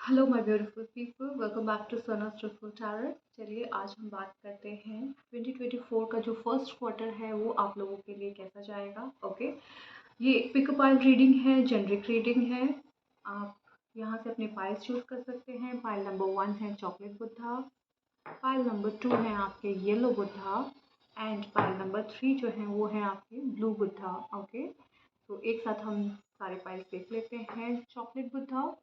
Hello my beautiful people, welcome back to Sona's truthful tarot. चलिए आज हम बात करते हैं 2024 का जो फर्स्ट क्वार्टर है वो आप लोगों के लिए कैसा जाएगा। ओके, ये पिकअप पाइल रीडिंग है, जेनरिक रीडिंग है। आप यहाँ से अपने पाइल्स चूज कर सकते हैं। पाइल नंबर 1 है चॉकलेट बुद्धा, पाइल नंबर 2 है आपके yellow Buddha, and pile number 3 जो है वो है आपके ब्लू बुद्धा। ओके, तो एक साथ हम सारे पाइल्स देख लेते हैं। Chocolate Buddha,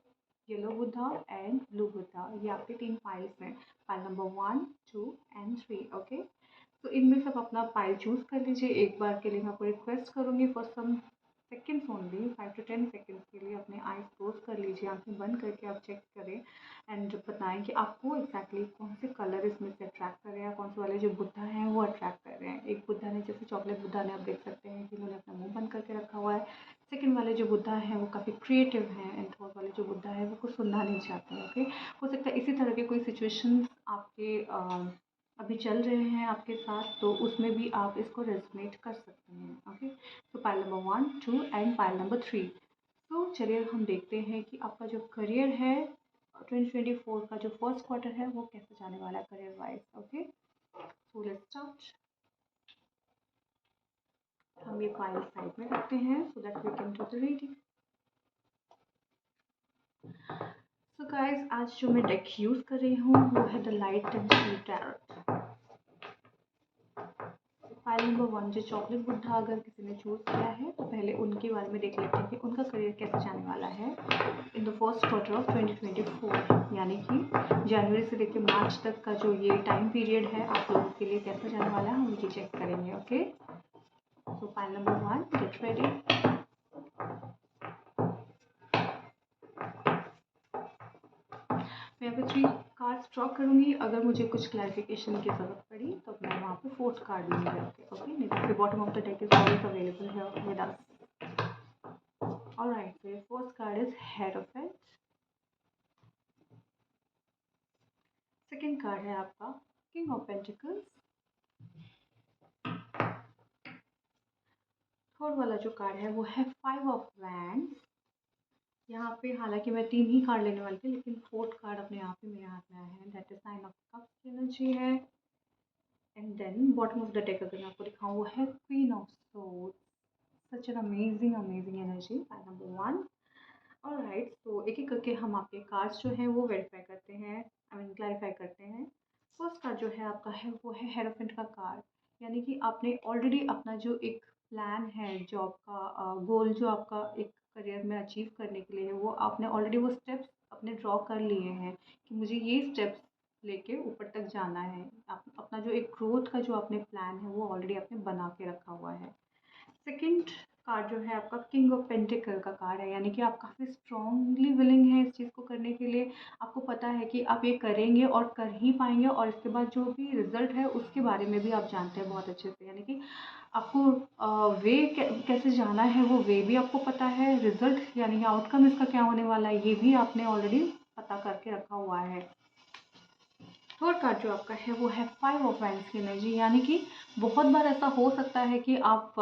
yellow Buddha and blue Buddha, ये आपके 3 पाइल्स हैं। Pile number 1, 2 and 3। ओके, तो इनमें से आप अपना पाइल चूज कर लीजिए। एक बार के लिए मैं आपको रिक्वेस्ट करूंगी for some seconds only, 5 to 10 seconds के लिए अपने आईज क्लोज कर लीजिए, आंखें बंद करके आप चेक करें एंड बताएं कि आपको एग्जैक्टली कौन से कलर इसमें से अट्रैक्ट कर रहे हैं, कौन से वाले जो बुद्धा हैं वो अट्रैक्ट कर रहे हैं। एक बुद्धा ने, जैसे चॉकलेट बुद्धा ने, आप देख सकते हैं कि उन्होंने अपना मुंह बंद करके रखा हुआ है। सेकंड वाले जो बुद्धा हैं वो काफ़ी क्रिएटिव हैं, एंड थर्ड वाले जो बुद्धा है वो कुछ सुनना नहीं चाहते हैं। ओके, हो सकता है इसी तरह के कोई सिचुएशंस आपके अभी चल रहे हैं आपके साथ, तो उसमें भी आप इसको रेजोनेट कर सकते हैं। ओके, तो pile number 1, 2 and pile number 3। तो चलिए हम देखते हैं कि आपका जो करियर है 2024 का जो फर्स्ट क्वार्टर है वो कैसे जाने वाला है career wise. Okay, so let's start. हम ये फाइल साइड में रखते हैं so that we can do the reading. So guys, आज जो मैं डेक यूज कर रही हूँ वो है the light and sweet tarot. File number 1 जो चॉकलेट बुद्धा अगर किसी ने चूज किया है तो पहले उनके बारे में देख लेते हैं कि उनका करियर कैसे जाने वाला है in the first quarter of 2024, यानी कि जनवरी से लेकर मार्च तक का जो ये टाइम पीरियड है आप लोगों के लिए कैसा जाने वाला है हम ये चेक करेंगे। Okay, so file number 1, get ready. मैं यहाँ पे 3 कार्ड्स ड्रॉ करूंगी। अगर मुझे कुछ क्लैरिफिकेशन की ज़रूरत पड़ी तो मैं वहाँ पे 4th कार्ड लूँगी आपके। Okay, the bottom of the deck is always available here with us. Alright, so your first card is Hierophant. Second card है आपका किंग ऑफ पेंटिकल्स। थर्ड वाला जो कार्ड है वो है 5 ऑफ वैंड्स। यहाँ पे हालांकि मैं 3 ही कार्ड लेने वाली थी, लेकिन 4th कार्ड अपने आप ही मेरे हाथ में आया है, दैट इज 9 ऑफ कप्स की एनर्जी है। And then bottom of the deck अगर मैं आपको दिखाऊँ वो है queen of swords. Such an amazing amazing energy, card number 1। Alright, तो एक एक करके हम आपके कार्ड्स जो हैं वो वेरीफाई करते हैं, आई मीन क्लैरिफाई करते हैं। फर्स्ट कार्ड जो है आपका है वो है हेरोफेंट का कार्ड, यानी कि आपने ऑलरेडी अपना जो एक प्लान है जॉब का, गोल जो आपका एक करियर में अचीव करने के लिए है, वो आपने ऑलरेडी वो स्टेप्स अपने ड्रॉ कर लिए हैं कि मुझे ये स्टेप्स लेके ऊपर तक जाना है। अपना जो एक ग्रोथ का जो आपने प्लान है वो ऑलरेडी आपने बना के रखा हुआ है। सेकंड कार्ड जो है आपका किंग ऑफ पेंटिकल का कार्ड है, यानी कि आप काफ़ी स्ट्रांगली विलिंग है इस चीज़ को करने के लिए। आपको पता है कि आप ये करेंगे और कर ही पाएंगे, और इसके बाद जो भी रिजल्ट है उसके बारे में भी आप जानते हैं बहुत अच्छे से, यानी कि आपको वे कैसे जाना है वो वे भी आपको पता है, रिजल्ट यानी कि आउटकम इसका क्या होने वाला है ये भी आपने ऑलरेडी पता करके रखा हुआ है। थर्ड कार्ड जो आपका है वो है 5 ऑफ वैंड्स की एनर्जी, यानी कि बहुत बार ऐसा हो सकता है कि आप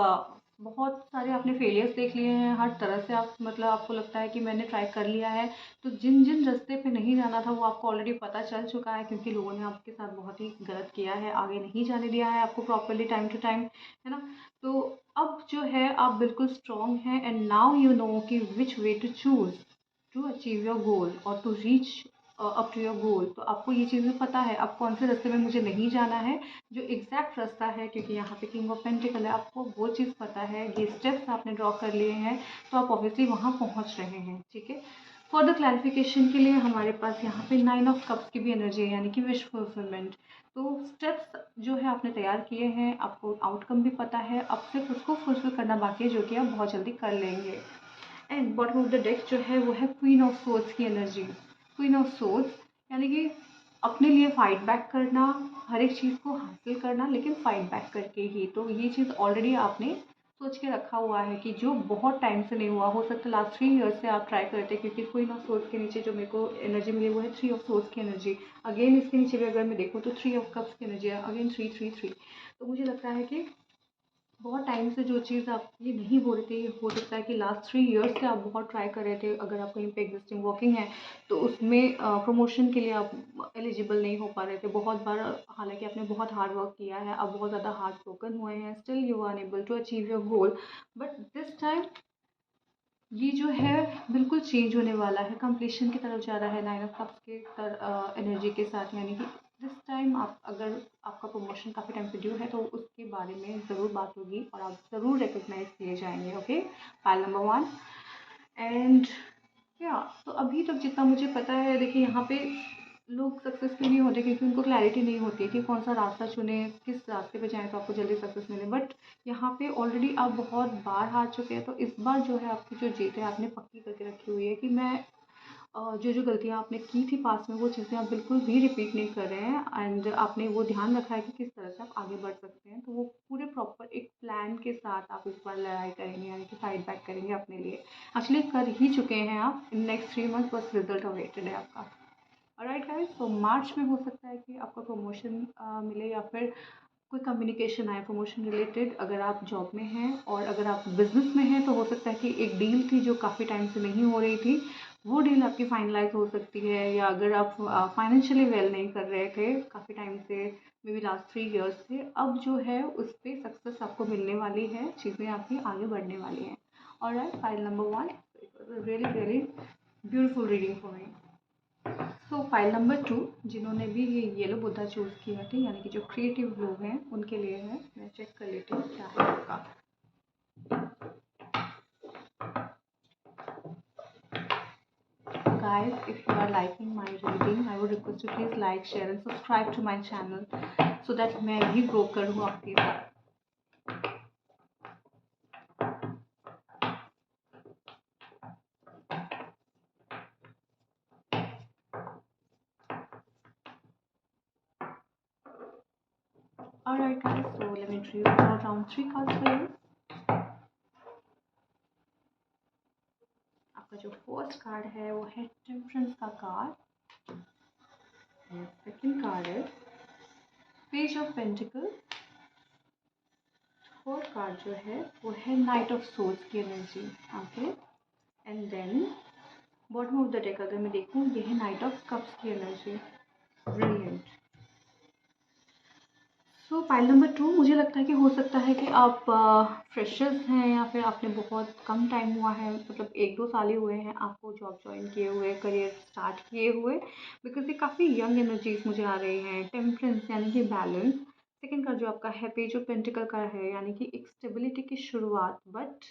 बहुत सारे आपने फेलियर्स देख लिए हैं हर तरह से, आप मतलब आपको लगता है कि मैंने ट्राई कर लिया है, तो जिन जिन रास्ते पे नहीं जाना था वो आपको ऑलरेडी पता चल चुका है, क्योंकि लोगों ने आपके साथ बहुत ही गलत किया है, आगे नहीं जाने दिया है आपको प्रॉपरली टाइम टू टाइम, है ना। तो अब जो है आप बिल्कुल स्ट्रॉन्ग हैं, एंड नाउ यू नो कि which way to choose to achieve your goal और to reach up to your goal. तो आपको ये चीज़ें पता है अब कौन से रास्ते में मुझे नहीं जाना है, जो एग्जैक्ट रास्ता है, क्योंकि यहाँ पे किंग ऑफ पेंटिकल है, आपको वो चीज़ पता है, ये स्टेप्स आपने ड्रॉ कर लिए हैं, तो आप ऑब्वियसली वहाँ पहुँच रहे हैं। ठीक है, फॉर द क्लैरिफिकेशन के लिए हमारे पास यहाँ पे 9 ऑफ कप्स की भी एनर्जी है, यानी कि विश फुलफिलमेंट। तो स्टेप्स जो है आपने तैयार किए हैं, आपको आउटकम भी पता है, अब सिर्फ उसको फुलफिल करना बाकी है, जो कि आप बहुत जल्दी कर लेंगे। And bottom of the deck जो है वो है क्वीन ऑफ सोर्ड्स की एनर्जी। क्वीन ऑफ सोर्ड्स यानी कि अपने लिए फाइट बैक करना, हर एक चीज़ को हासिल करना, लेकिन फाइट बैक करके ही। तो ये चीज़ ऑलरेडी आपने सोच के रखा हुआ है कि जो बहुत टाइम से नहीं हुआ, हो सकता है लास्ट 3 ईयर्स से आप ट्राई करते हैं, क्योंकि क्वीन ऑफ सोर्ड्स के नीचे जो मेरे को एनर्जी मिली वो है 3 ऑफ सोर्ड्स की एनर्जी। अगेन इसके नीचे भी अगर मैं देखूँ तो 3 ऑफ कप्स की एनर्जी है, अगेन 3 3 3। तो मुझे लगता है कि बहुत टाइम से जो चीज़ आपकी नहीं हो रही थी, हो सकता है कि लास्ट 3 इयर्स से आप बहुत ट्राई कर रहे थे, अगर आप कहीं पे एग्जिस्टिंग वर्किंग है तो उसमें प्रमोशन के लिए आप एलिजिबल नहीं हो पा रहे थे बहुत बार, हालांकि आपने बहुत हार्ड वर्क किया है, आप बहुत ज़्यादा हार्ड स्पोकन हुए हैं, still you are unable to achieve your goal. But this time ये जो है बिल्कुल चेंज होने वाला है, कंप्लीशन की तरफ जा रहा है 9 ऑफ कप्स के एनर्जी के साथ, यानी कि दिस टाइम आप अगर आपका प्रमोशन काफ़ी टाइम से ड्यू है तो उसके बारे में ज़रूर बात होगी और आप ज़रूर रिकग्नाइज किए जाएंगे। Okay, file number 1। एंड या तो अभी तक जितना मुझे पता है, देखिए यहाँ पे लोग सक्सेसफुल नहीं होते क्योंकि उनको क्लैरिटी नहीं होती है कि कौन सा रास्ता चुने, किस रास्ते पे जाएं तो आपको जल्दी सक्सेस मिले। बट यहाँ पे ऑलरेडी आप बहुत बार हार चुके हैं, तो इस बार जो है आपकी जो जीत है आपने पक्की करके रखी हुई है कि मैं जो जो गलतियाँ आपने की थी पास्ट में वो चीज़ें आप बिल्कुल भी रिपीट नहीं कर रहे हैं, एंड आपने वो ध्यान रखा है कि किस तरह से आप आगे बढ़ सकते हैं। तो वो पूरे प्रॉपर एक प्लान के साथ आप इस बार लड़ाई करेंगे, यानी कि फाइट बैक करेंगे अपने लिए। एक्चुअली कर ही चुके हैं आप, इन नेक्स्ट 3 मंथ बस रिजल्ट अवेटेड है आपका। ऑलराइट गाइस, तो मार्च में हो सकता है कि आपका प्रमोशन मिले या फिर कोई कम्युनिकेशन आए प्रमोशन रिलेटेड, अगर आप जॉब में हैं। और अगर आप बिजनेस में हैं तो हो सकता है कि एक डील थी जो काफ़ी टाइम से नहीं हो रही थी, वो डील आपकी फाइनलाइज हो सकती है। या अगर आप फाइनेंशियली वेल नहीं कर रहे थे काफ़ी टाइम से, मे बी लास्ट 3 इयर्स से, अब जो है उस पर सक्सेस आपको मिलने वाली है, चीज़ें आपकी आगे बढ़ने वाली हैं। Alright, file number 1, really really beautiful reading for me. So file number 2, जिन्होंने भी ये येलो बुद्धा चूज़ किया थे, यानी कि जो क्रिएटिव लोग हैं उनके लिए है। मैं चेक कर लेती हूँ क्या है आपका। Guys, if you are liking my reading, I would request you please like, share and subscribe to my channel so that मैं भी ग्रो करूँ आपके साथ। Alright guys, so let me draw down 3 cards for you. आपका जो first card है वो है टेम्परेंस का कार्ड। सेकंड कार्ड है page of pentacle. Fourth card जो है वो है नाइट ऑफ सोल्स की energy. Okay, and then bottom of the deck अगर मैं देखूँ, ये है नाइट ऑफ कप्स की energy. Brilliant. So file number 2, मुझे लगता है कि हो सकता है कि आप फ्रेशर्स हैं या फिर आपने बहुत कम टाइम हुआ है, मतलब 1-2 साल ही हुए हैं आपको जॉब ज्वाइन किए हुए, करियर स्टार्ट किए हुए, बिकॉज ये काफ़ी यंग एनर्जीज मुझे आ रही हैं। टेम्परेंस यानी कि बैलेंस। सेकंड का जो आपका है पेज ऑफ पेंटिकल का है, यानी कि एक स्टेबिलिटी की शुरुआत, बट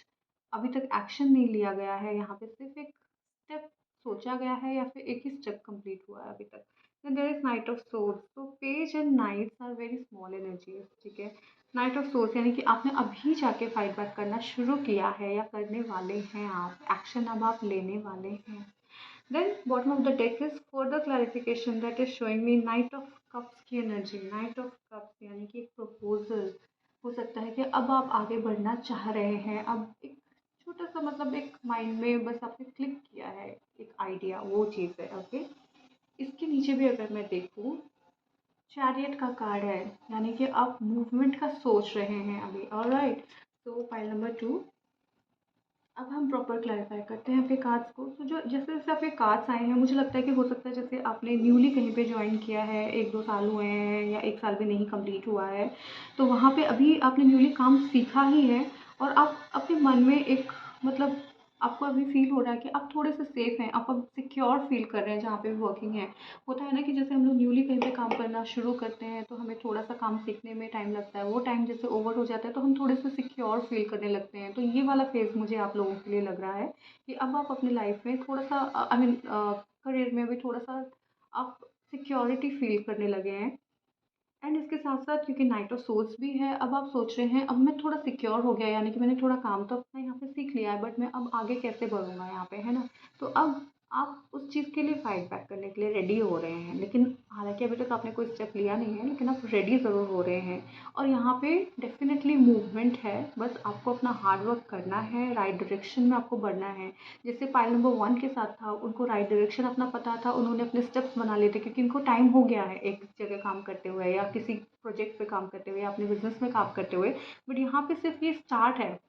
अभी तक एक्शन नहीं लिया गया है। यहाँ पे सिर्फ एक स्टेप सोचा गया है या फिर एक ही स्टेप कंप्लीट हुआ है अभी तक। Then there is Knight of Swords. तो page and knights are very small energies, ठीक है। नाइट ऑफ सोर्स यानी कि आपने अभी जाके फाइट बैक करना शुरू किया है या करने वाले हैं, आप एक्शन अब आप लेने वाले हैं। Then bottom of the deck is further clarification that is showing me knight of cups की एनर्जी। नाइट ऑफ कप्स यानी कि एक प्रपोजल। हो सकता है कि अब आप आगे बढ़ना चाह रहे हैं, अब एक छोटा सा मतलब एक माइंड में बस आपने क्लिक किया है एक आइडिया, वो चीज़ है। ओके, इसके नीचे भी अगर मैं देखूँ, चैरियट का कार्ड है, यानी कि आप मूवमेंट का सोच रहे हैं अभी। ऑलराइट, तो फाइल नंबर 2, अब हम प्रॉपर क्लैरिफाई करते हैं आपके कार्ड्स को। तो जो जैसे जैसे आपके कार्ड्स आए हैं, मुझे लगता है कि हो सकता है जैसे आपने न्यूली कहीं पे ज्वाइन किया है, 1-2 साल हुए हैं या 1 साल भी नहीं कंप्लीट हुआ है, तो वहाँ पे अभी आपने न्यूली काम सीखा ही है और आप अपने मन में एक मतलब आपको अभी फील हो रहा है कि आप थोड़े से सेफ हैं, आप अब सिक्योर फील कर रहे हैं जहाँ पे भी वर्किंग है। होता है ना कि जैसे हम लोग न्यूली कहीं पे काम करना शुरू करते हैं तो हमें थोड़ा सा काम सीखने में टाइम लगता है, वो टाइम जैसे ओवर हो जाता है तो हम थोड़े से सिक्योर फील करने लगते हैं। तो ये वाला फेज़ मुझे आप लोगों के लिए लग रहा है कि अब आप अपनी लाइफ में थोड़ा सा आई मीन करियर में भी थोड़ा सा आप सिक्योरिटी फील करने लगे हैं। एंड इसके साथ साथ क्योंकि नाइट ऑफ सोर्स भी है, अब आप सोच रहे हैं अब मैं थोड़ा सिक्योर हो गया, यानी कि मैंने थोड़ा काम तो अपना यहाँ पे सीख लिया है, बट मैं अब आगे कैसे बढ़ूँगा यहाँ पे, है ना। तो अब आप उस चीज़ के लिए फाइट बैक करने के लिए रेडी हो रहे हैं, लेकिन हालाँकि अभी तक आपने कोई स्टेप लिया नहीं है, लेकिन आप रेडी ज़रूर हो रहे हैं। और यहाँ पे डेफ़िनेटली मूवमेंट है, बस आपको अपना हार्ड वर्क करना है, राइट डायरेक्शन में आपको बढ़ना है। जैसे पाइल नंबर 1 के साथ था, उनको राइट डायरेक्शन अपना पता था, उन्होंने अपने स्टेप्स बना लिए थे क्योंकि इनको टाइम हो गया है एक जगह काम करते हुए या किसी प्रोजेक्ट पे काम करते हुए या अपने बिज़नेस में काम करते हुए। बट यहाँ पे सिर्फ़ ये स्टार्ट है।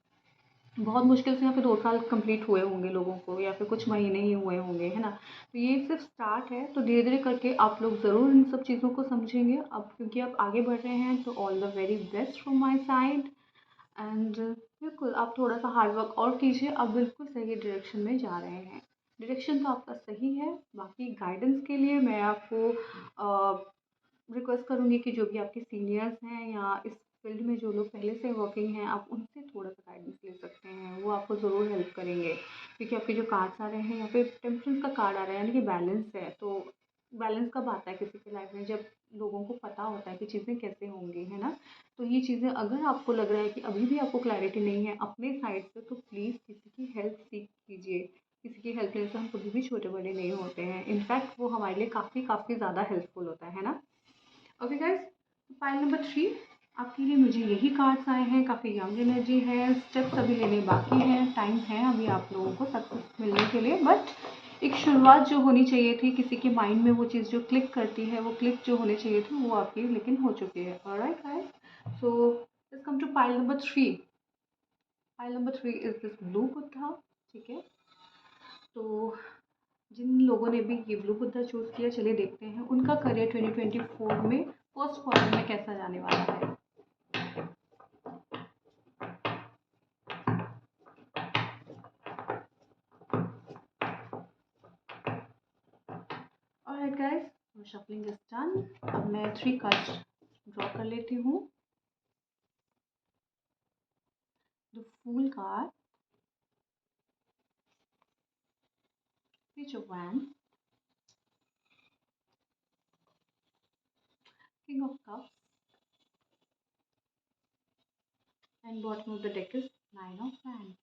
बहुत मुश्किल से यहाँ पे 2 साल कंप्लीट हुए होंगे लोगों को या फिर कुछ महीने ही हुए होंगे, है ना? तो ये सिर्फ़ स्टार्ट है, तो धीरे-धीरे करके आप लोग ज़रूर इन सब चीज़ों को समझेंगे। अब क्योंकि आप आगे बढ़ रहे हैं तो all the very best from my side. And बिल्कुल आप थोड़ा-सा हार्ड वर्क और कीजिए, आप बिल्कुल सही डायरेक्शन में जा रहे हैं। डायरेक्शन तो आपका सही है, बाकी गाइडेंस के लिए मैं आपको रिक्वेस्ट करूँगी कि जो भी आपके सीनियर्स हैं या इस फील्ड में जो लोग पहले से वर्किंग हैं, आप उनसे थोड़ा-सा गाइडेंस ले सकते हैं। वो आपको ज़रूर हेल्प करेंगे क्योंकि आपके जो कार्ड्स आ रहे हैं यहाँ पे टेम्परेंस का कार्ड आ रहा है यानी कि बैलेंस है। तो बैलेंस कब आता है किसी की लाइफ में? जब लोगों को पता होता है कि चीज़ें कैसे होंगी, है ना? तो ये चीज़ें अगर आपको लग रहा है कि अभी भी आपको क्लैरिटी नहीं है अपने साइड से, तो प्लीज़ किसी की हेल्प सीख कीजिए। किसी की हेल्प लेने से हम कभी भी छोटे-बड़े नहीं होते हैं। इनफैक्ट वो हमारे लिए काफ़ी ज़्यादा हेल्पफुल होता है ना? ओके गाइस, फाइल नंबर 3 आपके लिए मुझे यही कार्ड्स आए हैं। काफ़ी यंग एनर्जी है, स्टेप्स अभी लेने बाकी हैं, टाइम है अभी आप लोगों को सक्सेस मिलने के लिए। बट एक शुरुआत जो होनी चाहिए थी, किसी के माइंड में वो चीज़ जो क्लिक करती है, वो क्लिक जो होने चाहिए थी वो आपकी लेकिन हो चुकी है। Alright guys, so let's come to pile number 3। Pile number 3 is this blue Buddha. ठीक है, तो जिन लोगों ने भी ये ब्लू बुद्धा चूज़ किया, चलिए देखते हैं उनका करियर 2024 में फर्स्ट क्वार्टर में कैसा जाने वाला है। Alright guys, shuffling is done. अब मैं 3 कार्ड्स ड्रॉ कर लेती हूँ। The fool card, page of wands, king of cups, and bottom of the deck is 9 of wands.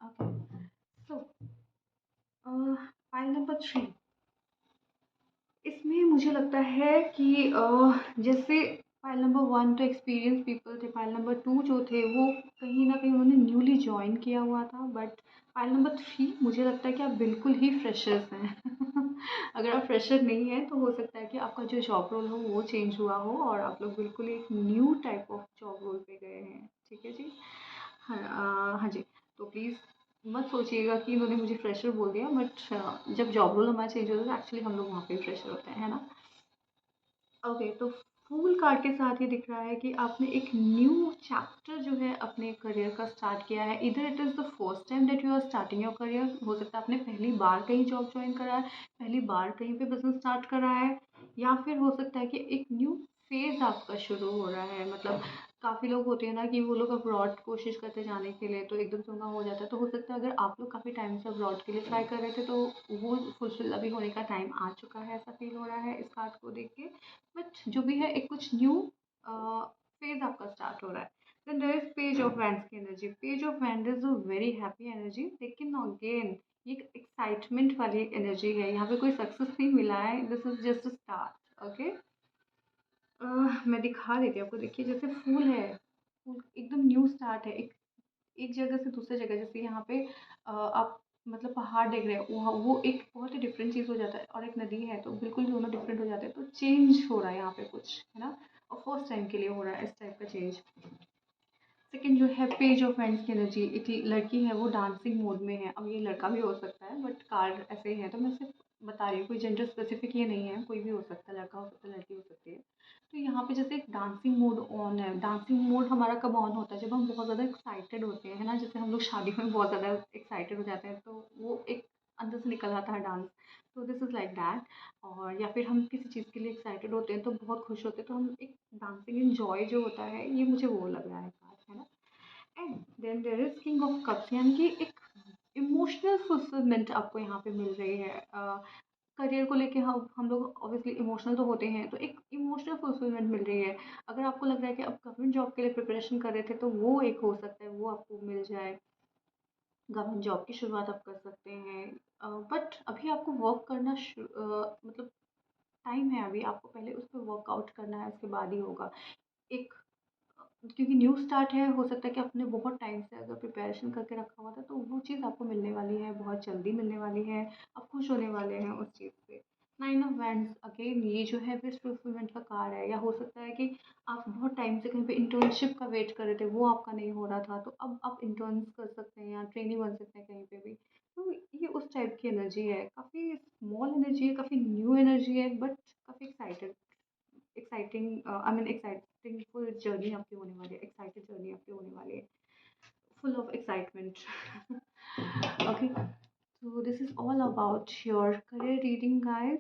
Okay, so file number 3, इसमें मुझे लगता है कि जैसे फाइल नंबर 1 तो एक्सपीरियंस पीपल थे, फाइल नंबर 2 जो थे वो कहीं न कहीं उन्होंने न्यूली जॉइन किया हुआ था। बट फाइल नंबर 3 मुझे लगता है कि आप बिल्कुल ही फ्रेशर्स हैं। अगर आप फ्रेशर नहीं हैं तो हो सकता है कि आपका जो जॉब रोल हो वो चेंज हुआ हो और आप लोग बिल्कुल एक new type of job role पे गए हैं। ठीक है जी? हाँ, हाँ जी। तो प्लीज़ मत सोचिएगा कि इन्होंने मुझे फ्रेशर बोल दिया, बट जब जॉब रोल हमारा चेंज होता है तो एक्चुअली हम लोग वहाँ पे फ्रेशर होते हैं, है ना? ओके, तो फूल कार्ड के साथ ये दिख रहा है कि आपने एक न्यू चैप्टर जो है अपने करियर का स्टार्ट किया है। इधर it is the first time that you are starting your career. हो सकता है आपने पहली बार कहीं जॉब ज्वाइन करा है, पहली बार कहीं पे बिजनेस स्टार्ट करा है, या फिर हो सकता है कि एक न्यू फेज आपका शुरू हो रहा है। मतलब काफ़ी लोग होते हैं ना कि वो लोग अब्रॉड कोशिश करते जाने के लिए, तो एकदम से उनका हो जाता है। तो हो सकता है अगर आप लोग काफ़ी टाइम से अब्रॉड के लिए ट्राई कर रहे थे तो वो फुलफिल अभी होने का टाइम आ चुका है, ऐसा फील हो रहा है इस कार्ड को देख के। बट जो भी है एक कुछ न्यू फेज आपका स्टार्ट हो रहा है। Then there is page of wands की energy. Page of wand is a very happy energy, लेकिन अगेन ये एक एक्साइटमेंट वाली एनर्जी है। यहाँ पे कोई सक्सेस नहीं मिला है, this is just a start. Okay, मैं दिखा देती हूँ आपको। देखिए जैसे फूल है, फूल एकदम न्यू स्टार्ट है। एक एक जगह से दूसरे जगह, जैसे यहाँ पे आप मतलब पहाड़ देख रहे हैं, वहाँ वो एक बहुत ही डिफरेंट चीज़ हो जाता है, और एक नदी है तो बिल्कुल दोनों डिफरेंट हो जाते हैं। तो चेंज हो रहा है यहाँ पे कुछ, है ना? और फर्स्ट टाइम के लिए हो रहा है इस टाइप का चेंज। सेकंड जो है पेज ऑफ वैंड्स की एनर्जी, एक लड़की है वो डांसिंग मोड में है। अब ये लड़का भी हो सकता है बट कार्ड ऐसे ही है, तो मैं सिर्फ बता रही हूँ, कोई जेंडर स्पेसिफिक ये नहीं है, कोई भी हो सकता है, लड़का हो सकता है, लड़की हो सकती है। तो यहाँ पे जैसे एक डांसिंग मोड ऑन है। डांसिंग मोड हमारा कब ऑन होता है? जब हम बहुत ज़्यादा एक्साइटेड होते हैं, है ना? जैसे हम लोग शादी में बहुत ज़्यादा एक्साइटेड हो जाते हैं, तो वो एक अंदर से निकल आता है डांस। तो दिस इज़ लाइक दैट। और या फिर हम किसी चीज़ के लिए एक्साइटेड होते हैं तो बहुत खुश होते हैं, तो हम एक डांसिंग इन जॉय जो होता है, ये मुझे वो लग रहा है खास, है ना? And then there is king of cups, यानी कि एक इमोशनल फुलफिलमेंट आपको यहाँ पे मिल रही है। करियर को लेके हम लोग ऑब्वियसली इमोशनल तो होते हैं, तो एक इमोशनल फुलफिलमेंट मिल रही है। अगर आपको लग रहा है कि आप गवर्नमेंट जॉब के लिए प्रिपरेशन कर रहे थे तो वो एक हो सकता है वो आपको मिल जाए। गवर्नमेंट जॉब की शुरुआत आप कर सकते हैं। बट अभी आपको वर्क करना मतलब टाइम है अभी, आपको पहले उस पर वर्कआउट करना है, उसके बाद ही होगा। एक क्योंकि न्यू स्टार्ट है, हो सकता है कि आपने बहुत टाइम से अगर प्रिपरेशन करके रखा हुआ था, तो वो चीज़ आपको मिलने वाली है, बहुत जल्दी मिलने वाली है। आप खुश होने वाले हैं उस चीज़ से। नाइन ऑफ वैंड्स अगेन, ये जो है विश फुलफिलमेंट का कार्ड है। या हो सकता है कि आप बहुत टाइम से कहीं पे इंटर्नशिप का वेट कर रहे थे, वो आपका नहीं हो रहा था, तो अब आप इंटर्न्स कर सकते हैं या ट्रेनी बन सकते हैं कहीं पे भी। तो ये उस टाइप की एनर्जी है, काफ़ी स्मॉल एनर्जी है, काफ़ी न्यू एनर्जी है, बट काफ़ी exciting I mean exciting full journey आपकी होने वाली है, एक्साइटेड जर्नी आपकी होने वाली है, full of excitement. Okay, so this is all about your career reading, guys.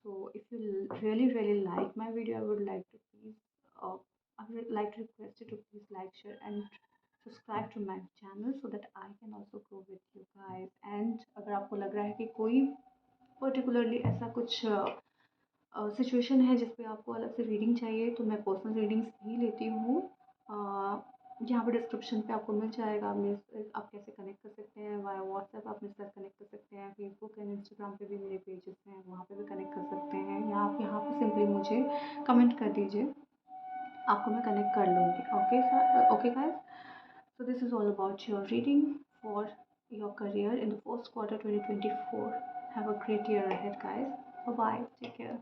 So if you really like my video, I would like to please uh, I would like to request you to please like, share and subscribe to my channel so that I can also grow with you guys. And अगर आपको लग रहा है कि कोई particularly ऐसा कुछ situation है जिस पे आपको अलग से रीडिंग चाहिए, तो मैं पर्सनल रीडिंग्स भी लेती हूँ। यहाँ पे डिस्क्रिप्शन पे आपको मिल जाएगा, आप कैसे कनेक्ट कर सकते हैं वाया व्हाट्सएप, आप मेरे साथ कनेक्ट कर सकते हैं, फेसबुक एंड इंस्टाग्राम पे भी मेरे पेजेस हैं, वहाँ पे भी कनेक्ट कर सकते हैं, या आप यहाँ पे सिंपली मुझे कमेंट कर दीजिए, आपको मैं कनेक्ट कर लूँगी। Okay sir, okay guys, so this is all about your reading for your career in the first quarter 2024. Have a great year ahead, guys. Bye bye, take care.